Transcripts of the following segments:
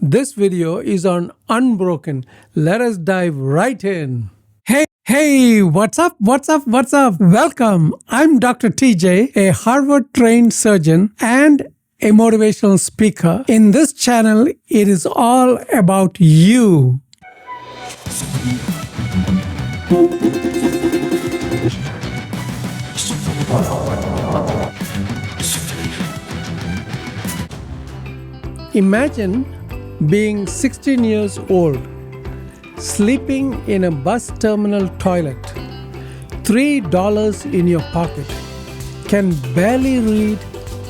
This video is on Unbroken. Let us dive right in. Hey, what's up? Welcome. I'm Dr. TJ, a Harvard trained surgeon and a motivational speaker. In this channel, it is all about you. Imagine being 16 years old, sleeping in a bus terminal toilet, $3 in your pocket, can barely read,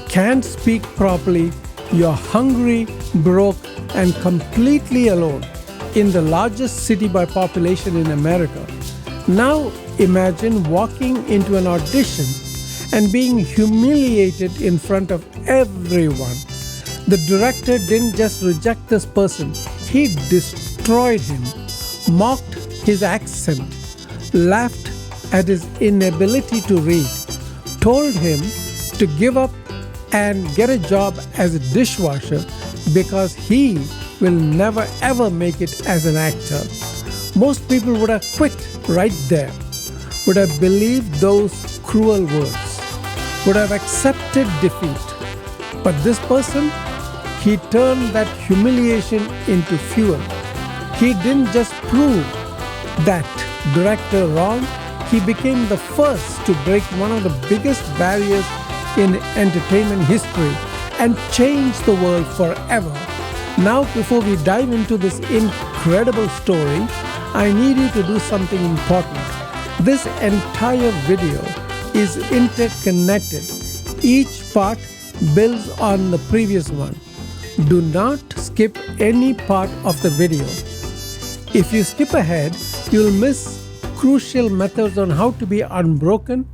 can't speak properly, you're hungry, broke, and completely alone in the largest city by population in America. Now imagine walking into an audition and being humiliated in front of everyone. The director didn't just reject this person, he destroyed him, mocked his accent, laughed at his inability to read, told him to give up and get a job as a dishwasher because he will never ever make it as an actor. Most people would have quit right there, would have believed those cruel words, would have accepted defeat. But this person, he turned that humiliation into fuel. He didn't just prove that director wrong, he became the first to break one of the biggest barriers in entertainment history and change the world forever. Now, before we dive into this incredible story, I need you to do something important. This entire video is interconnected. Each part builds on the previous one. Do not skip any part of the video. If you skip ahead, you'll miss crucial methods on how to be unbroken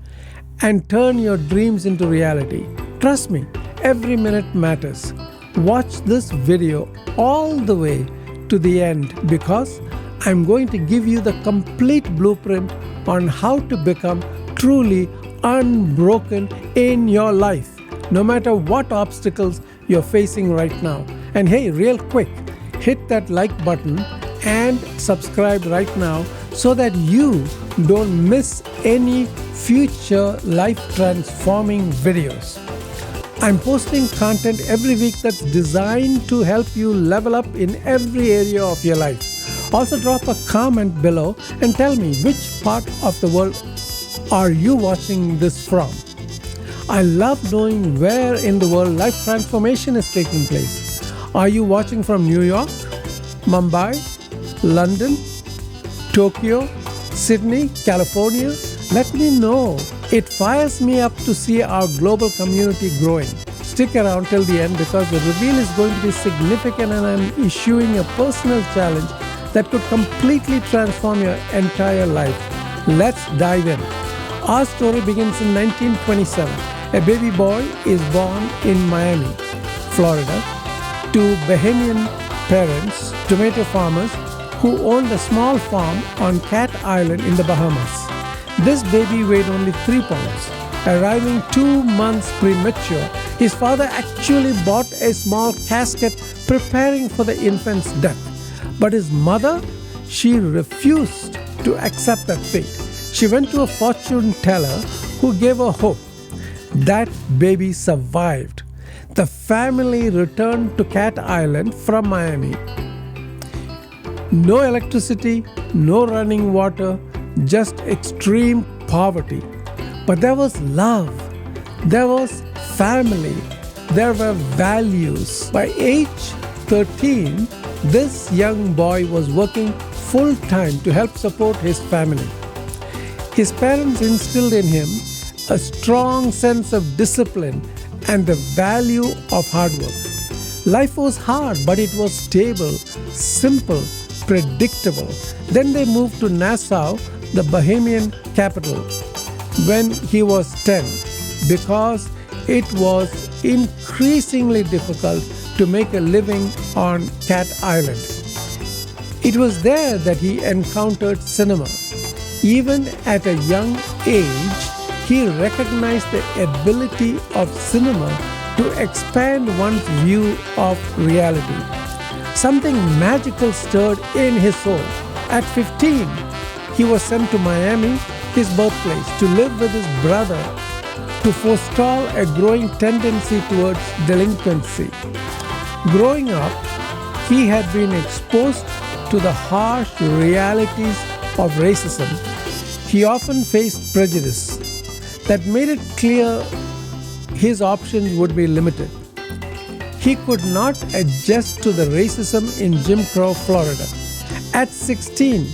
and turn your dreams into reality. Trust me, every minute matters. Watch this video all the way to the end because I'm going to give you the complete blueprint on how to become truly unbroken in your life, no matter what obstacles you're facing right now. And hey, real quick, hit that like button and subscribe right now so that you don't miss any future life-transforming videos. I'm posting content every week that's designed to help you level up in every area of your life. Also drop a comment below and tell me which part of the world are you watching this from. I love knowing where in the world life transformation is taking place. Are you watching from New York, Mumbai, London, Tokyo, Sydney, California? Let me know. It fires me up to see our global community growing. Stick around till the end because the reveal is going to be significant and I'm issuing a personal challenge that could completely transform your entire life. Let's dive in. Our story begins in 1927. A baby boy is born in Miami, Florida, to Bahamian parents, tomato farmers, who owned a small farm on Cat Island in the Bahamas. This baby weighed only 3 pounds. Arriving 2 months premature, his father actually bought a small casket preparing for the infant's death. But his mother, she refused to accept that fate. She went to a fortune teller who gave her hope. That baby survived. The family returned to Cat Island from Miami. No electricity, no running water, just extreme poverty. But there was love, there was family, there were values. By age 13, this young boy was working full-time to help support his family. His parents instilled in him a strong sense of discipline and the value of hard work. Life was hard, but it was stable, simple, predictable. Then they moved to Nassau, the Bahamian capital, when he was 10 because it was increasingly difficult to make a living on Cat Island. It was there that he encountered cinema. Even at a young age, he recognized the ability of cinema to expand one's view of reality. Something magical stirred in his soul. At 15, he was sent to Miami, his birthplace, to live with his brother to forestall a growing tendency towards delinquency. Growing up, he had been exposed to the harsh realities of racism. He often faced prejudice that made it clear his options would be limited. He could not adjust to the racism in Jim Crow, Florida. At 16,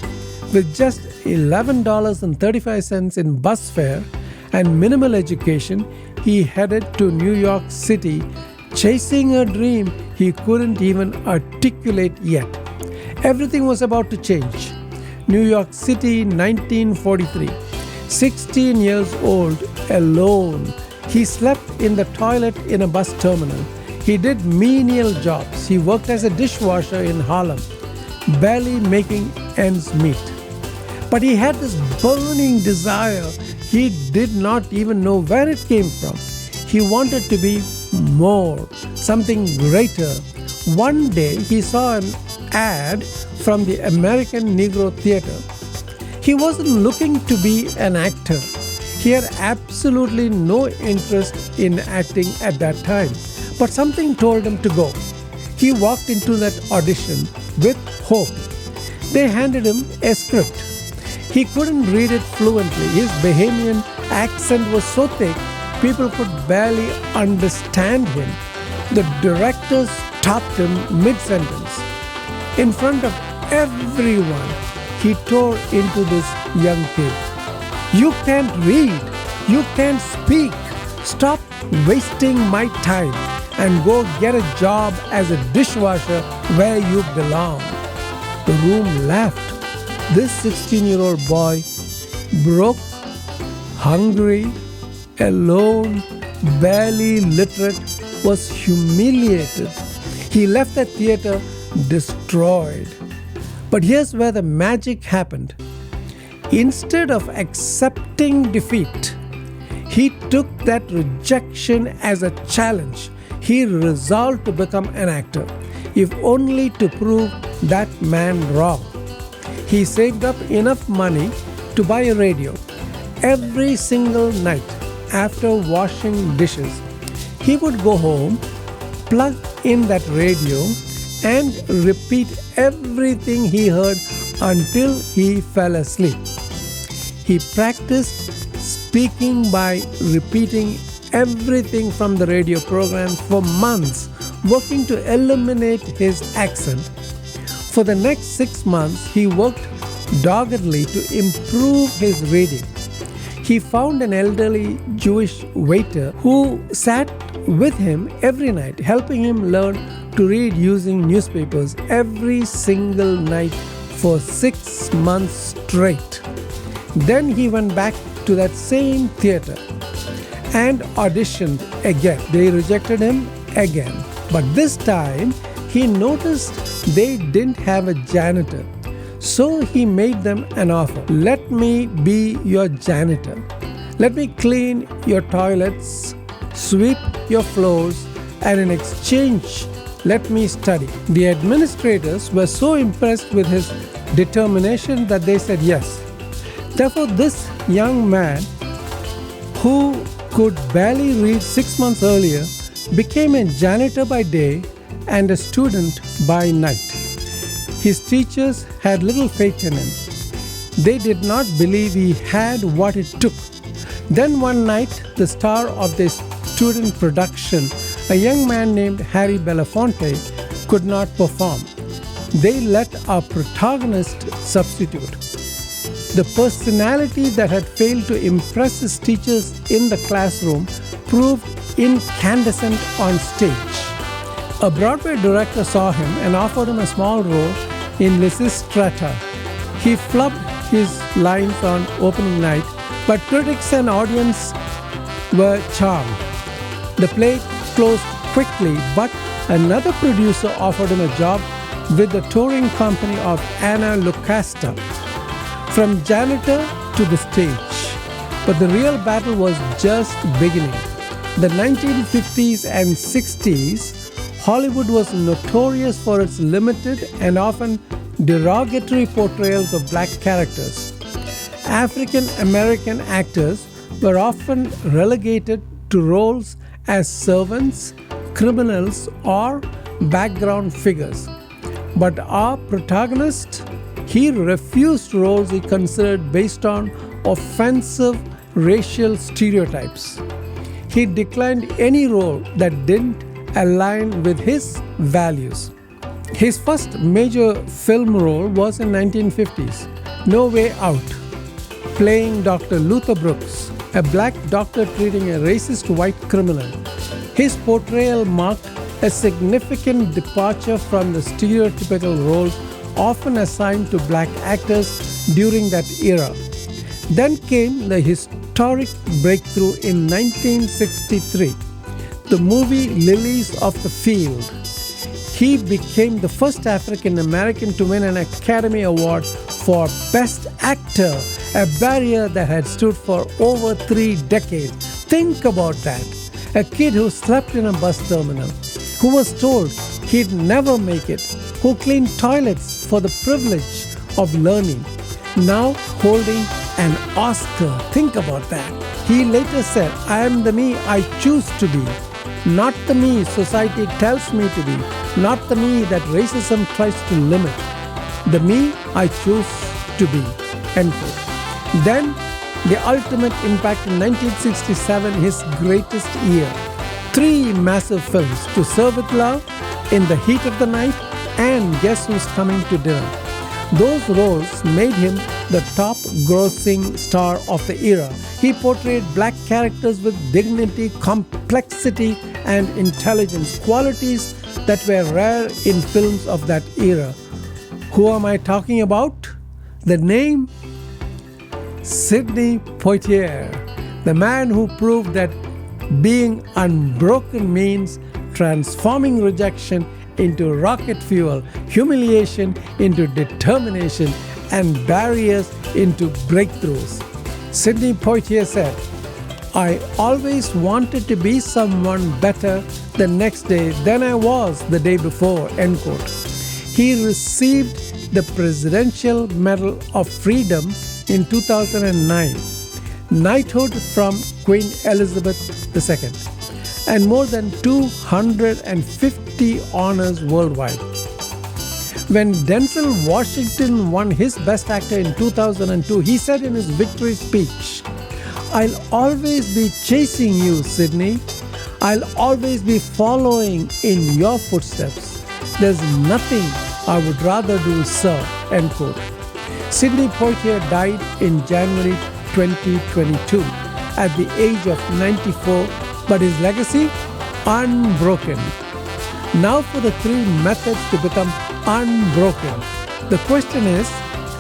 with just $11.35 in bus fare and minimal education, he headed to New York City, chasing a dream he couldn't even articulate yet. Everything was about to change. New York City, 1943. 16 years old, alone. He slept in the toilet in a bus terminal. He did menial jobs. He worked as a dishwasher in Harlem, barely making ends meet. But he had this burning desire. He did not even know where it came from. He wanted to be more, something greater. One day he saw an ad from the American Negro Theater. He wasn't looking to be an actor. He had absolutely no interest in acting at that time, but something told him to go. He walked into that audition with hope. They handed him a script. He couldn't read it fluently. His Bahamian accent was so thick, people could barely understand him. The director stopped him mid-sentence. In front of everyone, he tore into this young kid. You can't read. You can't speak. Stop wasting my time and go get a job as a dishwasher where you belong. The room laughed. This 16-year-old boy, broke, hungry, alone, barely literate, was humiliated. He left the theater destroyed. But here's where the magic happened. Instead of accepting defeat, he took that rejection as a challenge. He resolved to become an actor, if only to prove that man wrong. He saved up enough money to buy a radio. Every single night after washing dishes, he would go home, plug in that radio, and repeat everything he heard until he fell asleep. He practiced speaking by repeating everything from the radio programs for months, working to eliminate his accent. For the next 6 months, he worked doggedly to improve his reading. He found an elderly Jewish waiter who sat with him every night, helping him learn to read using newspapers every single night for 6 months straight. Then he went back to that same theater and auditioned again. They rejected him again. But this time, he noticed they didn't have a janitor. So he made them an offer. Let me be your janitor. Let me clean your toilets, sweep your floors, and in exchange, let me study. The administrators were so impressed with his determination that they said yes. Therefore, this young man, who could barely read 6 months earlier, became a janitor by day and a student by night. His teachers had little faith in him. They did not believe he had what it took. Then one night, the star of this student production, a young man named Harry Belafonte, could not perform. They let our protagonist substitute. The personality that had failed to impress his teachers in the classroom proved incandescent on stage. A Broadway director saw him and offered him a small role in Lysistrata. He flubbed his lines on opening night, but critics and audience were charmed. The play closed quickly, but another producer offered him a job with the touring company of Anna Lucasta, from janitor to the stage. But the real battle was just beginning. The 1950s and 60s Hollywood was notorious for its limited and often derogatory portrayals of black characters. African American actors were often relegated to roles as servants, criminals, or background figures. But our protagonist, he refused roles he considered based on offensive racial stereotypes. He declined any role that didn't align with his values. His first major film role was in 1950's No Way Out, playing Dr. Luther Brooks, a black doctor treating a racist white criminal. His portrayal marked a significant departure from the stereotypical roles often assigned to black actors during that era. Then came the historic breakthrough in 1963, the movie Lilies of the Field. He became the first African American to win an Academy Award for Best Actor, a barrier that had stood for over 3 decades. Think about that. A kid who slept in a bus terminal, who was told he'd never make it, who cleaned toilets for the privilege of learning, now holding an Oscar. Think about that. He later said, "I am the me I choose to be, not the me society tells me to be, not the me that racism tries to limit. The me I choose to be." End quote. Then, the ultimate impact in 1967, his greatest year. 3 massive films, To Serve With Love, In the Heat of the Night, and Guess Who's Coming to Dinner. Those roles made him the top grossing star of the era. He portrayed black characters with dignity, complexity, and intelligence, qualities that were rare in films of that era. Who am I talking about? The name? Sidney Poitier, the man who proved that being unbroken means transforming rejection into rocket fuel, humiliation into determination, and barriers into breakthroughs. Sidney Poitier said, "I always wanted to be someone better the next day than I was the day before." End quote. He received the Presidential Medal of Freedom in 2009, knighthood from Queen Elizabeth II, and more than 250 honors worldwide. When Denzel Washington won his Best Actor in 2002, he said in his victory speech, "I'll always be chasing you, Sidney. I'll always be following in your footsteps. There's nothing I would rather do, sir." End quote. Sidney Poitier died in January 2022 at the age of 94, but his legacy? Unbroken. Now for the 3 methods to become unbroken. The question is,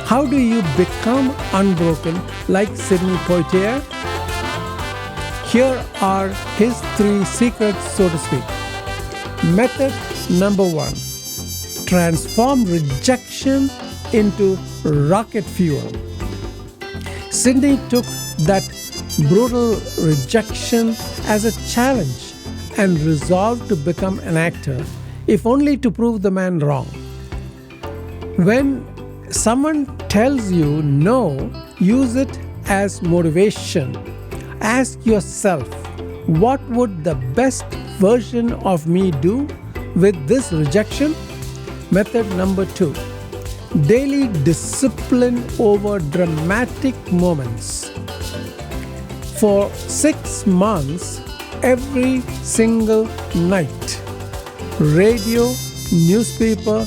how do you become unbroken like Sidney Poitier? Here are his 3 secrets, so to speak. Method number 1. Transform rejection into rocket fuel. Sidney took that brutal rejection as a challenge and resolved to become an actor, if only to prove the man wrong. When someone tells you no, use it as motivation. Ask yourself, what would the best version of me do with this rejection? Method number 2. Daily discipline over dramatic moments. For 6 months, every single night, radio, newspaper,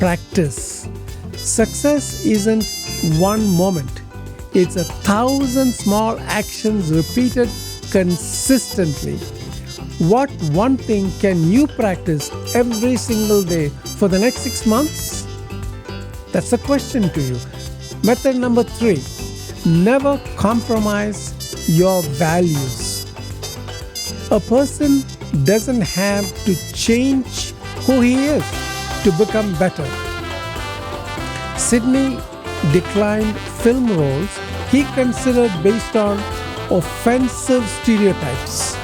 practice. Success isn't one moment. It's 1,000 small actions repeated consistently. What one thing can you practice every single day for the next 6 months? That's a question to you. Method number 3. Never compromise your values. A person doesn't have to change who he is to become better. Sidney declined film roles he considered based on offensive stereotypes.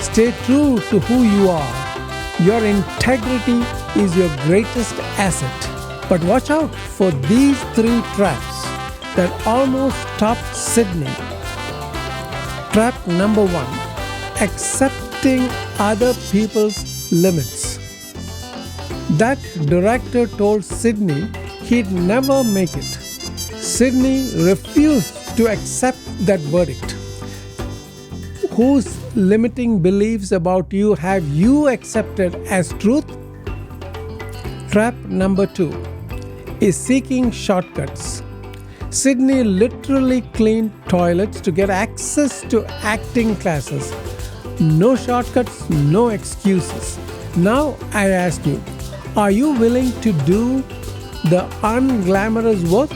Stay true to who you are. Your integrity is your greatest asset. But watch out for these 3 traps that almost stopped Sydney. Trap number 1, accepting other people's limits. That director told Sydney he'd never make it. Sydney refused to accept that verdict. Whose limiting beliefs about you have you accepted as truth? Trap number 2 is seeking shortcuts. Sydney literally cleaned toilets to get access to acting classes. No shortcuts, no excuses. Now I ask you, are you willing to do the unglamorous work?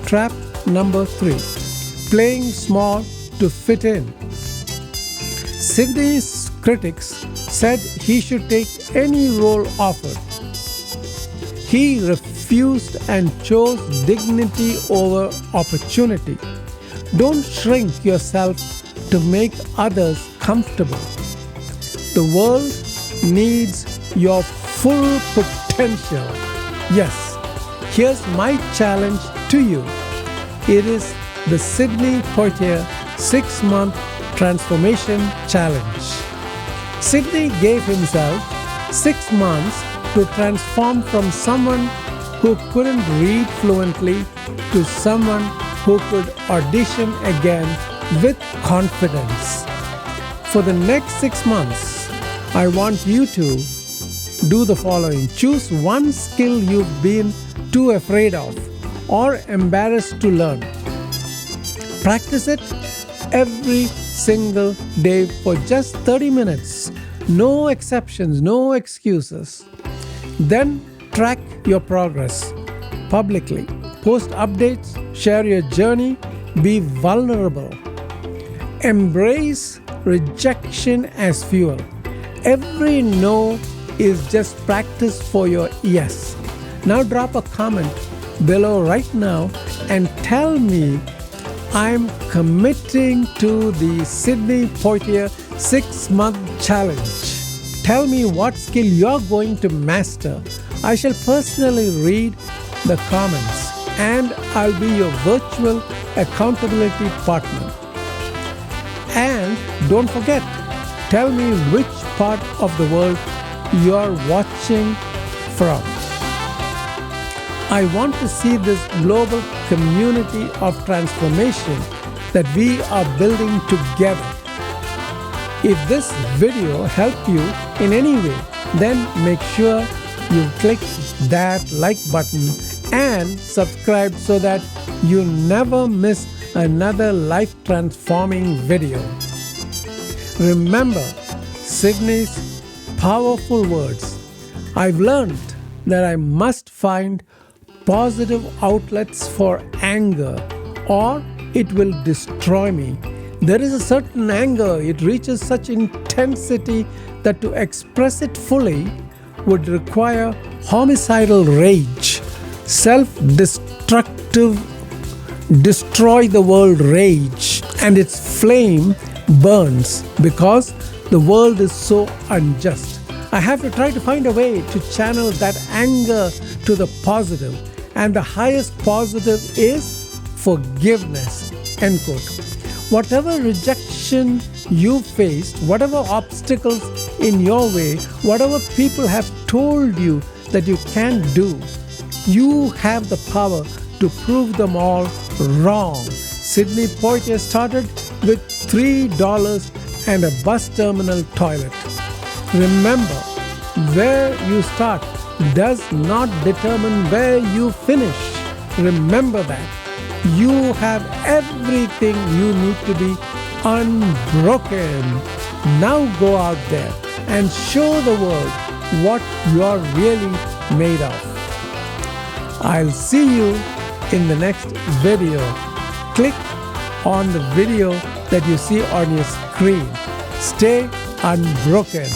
Trap number 3, playing small to fit in. Sydney's critics said he should take any role offered. He refused and chose dignity over opportunity. Don't shrink yourself to make others comfortable. The world needs your full potential. Yes, here's my challenge to you. It is the Sydney Poitier 6-month transformation challenge. Sydney gave himself 6 months to transform from someone who couldn't read fluently to someone who could audition again with confidence. For the next 6 months, I want you to do the following. Choose one skill you've been too afraid of or embarrassed to learn. Practice it every single day for just 30 minutes. No exceptions, no excuses. Then track your progress publicly. Post updates, share your journey, be vulnerable. Embrace rejection as fuel. Every no is just practice for your yes. Now drop a comment below right now and tell me, I'm committing to the Sydney Poitier 6-month challenge. Tell me what skill you're going to master. I shall personally read the comments and I'll be your virtual accountability partner. And don't forget, tell me which part of the world you're watching from. I want to see this global community of transformation that we are building together. If this video helped you in any way, then make sure you click that like button and subscribe so that you never miss another life-transforming video. Remember Sydney's powerful words. I've learned that I must find positive outlets for anger or it will destroy me. There is a certain anger, it reaches such intensity that to express it fully would require homicidal rage, self-destructive, destroy the world rage, and its flame burns because the world is so unjust. I have to try to find a way to channel that anger to the positive, and the highest positive is forgiveness. End quote. Whatever rejection you faced, whatever obstacles in your way, whatever people have told you that you can't do, you have the power to prove them all wrong. Sydney Poitier started with $3 and a bus terminal toilet. Remember, where you start does not determine where you finish. Remember that. You have everything you need to be unbroken. Now go out there and show the world what you're really made of. I'll see you in the next video. Click on the video that you see on your screen. Stay unbroken.